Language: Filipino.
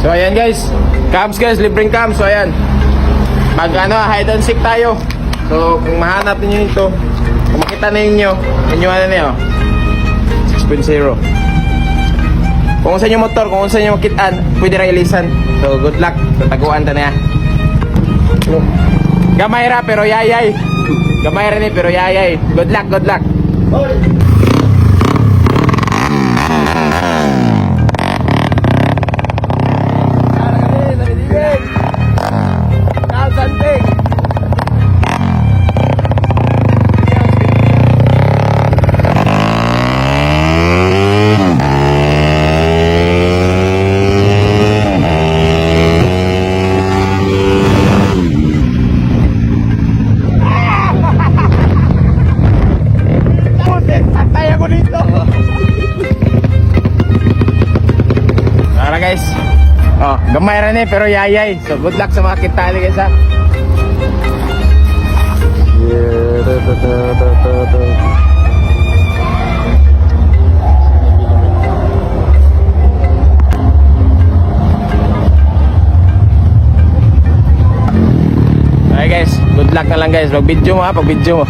So ayan guys, cams guys, libreng cams. So ayan, mag hide and seek tayo. So kung mahanap niyo ito, kung makita ninyo, yun yung ano niyo 6.0. Kung sa inyo motor, kung sa inyo makitaan, pwede ra ilisan. So good luck, tataguan ta niya. Gamay ra pero yayay. Gamay ra ni pero yayay. Good luck, good luck. Guys, oh, gamay rin pero yayay. So good luck sa mga kitali guys ha. Okay guys, good luck na lang guys. Pag video mo ha, pag video mo.